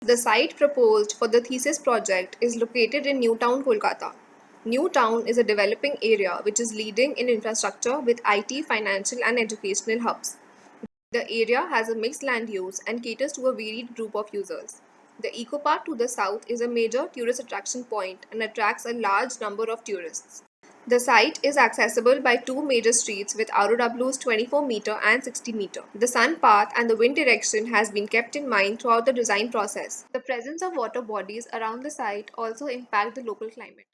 The site proposed for the thesis project is located in Newtown, Kolkata. Newtown is a developing area which is leading in infrastructure with IT, financial, and educational hubs. The area has a mixed land use and caters to a varied group of users. The Eco Park to the south is a major tourist attraction point and attracts a large number of tourists. The site is accessible by two major streets with ROWs 24-meter and 60-meter. The sun path and the wind direction has been kept in mind throughout the design process. The presence of water bodies around the site also impact the local climate.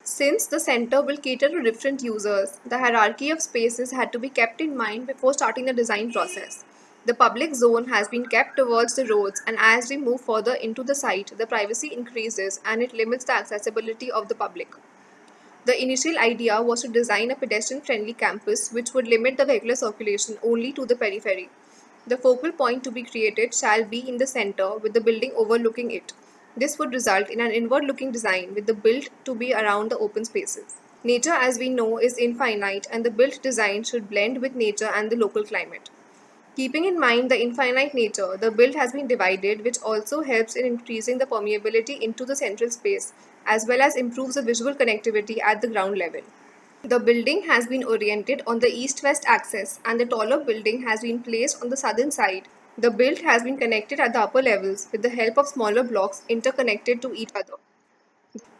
Since the center will cater to different users, the hierarchy of spaces had to be kept in mind before starting the design process. The public zone has been kept towards the roads, and as we move further into the site, the privacy increases and it limits the accessibility of the public. The initial idea was to design a pedestrian friendly campus which would limit the vehicular circulation only to the periphery. The focal point to be created shall be in the center with the building overlooking it. This would result in an inward looking design with the built to be around the open spaces. Nature, as we know, is infinite and the built design should blend with nature and the local climate. Keeping in mind the infinite nature, the build has been divided, which also helps in increasing the permeability into the central space, as well as improves the visual connectivity at the ground level. The building has been oriented on the east-west axis and the taller building has been placed on the southern side. The build has been connected at the upper levels with the help of smaller blocks interconnected to each other.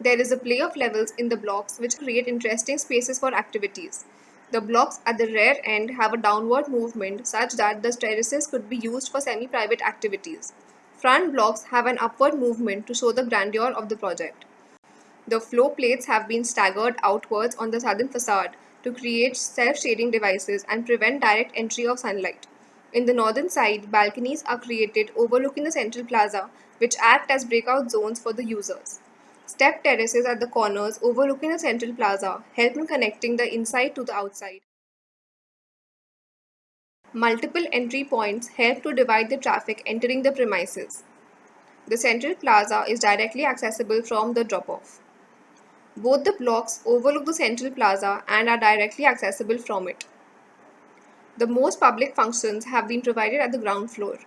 There is a play of levels in the blocks which create interesting spaces for activities. The blocks at the rear end have a downward movement such that the terraces could be used for semi-private activities. Front blocks have an upward movement to show the grandeur of the project. The floor plates have been staggered outwards on the southern facade to create self-shading devices and prevent direct entry of sunlight. In the northern side, balconies are created overlooking the central plaza, which act as breakout zones for the users. Step terraces at the corners overlooking the central plaza help in connecting the inside to the outside. Multiple entry points help to divide the traffic entering the premises. The central plaza is directly accessible from the drop-off. Both the blocks overlook the central plaza and are directly accessible from it. The most public functions have been provided at the ground floor.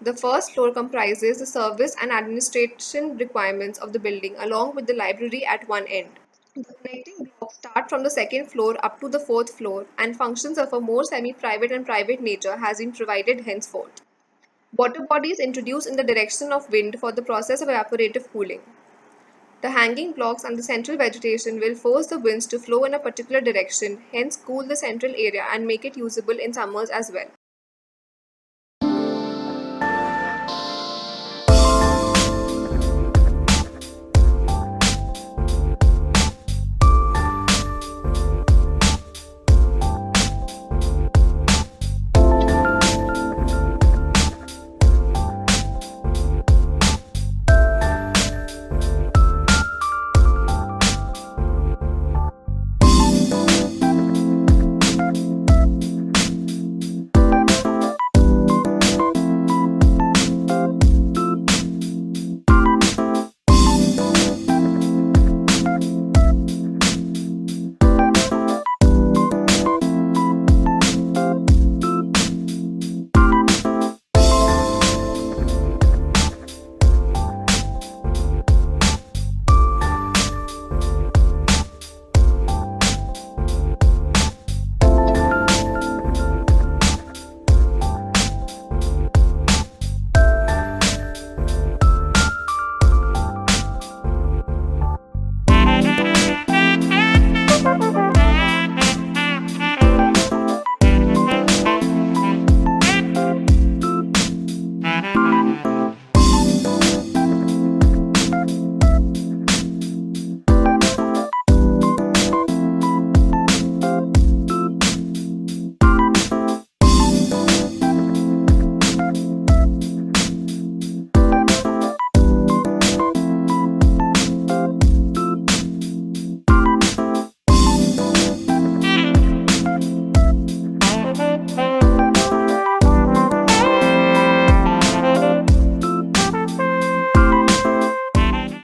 The first floor comprises the service and administration requirements of the building along with the library at one end. The connecting blocks start from the second floor up to the fourth floor and functions of a more semi-private and private nature has been provided henceforth. Water bodies introduced in the direction of wind for the process of evaporative cooling. The hanging blocks and the central vegetation will force the winds to flow in a particular direction, hence cool the central area and make it usable in summers as well.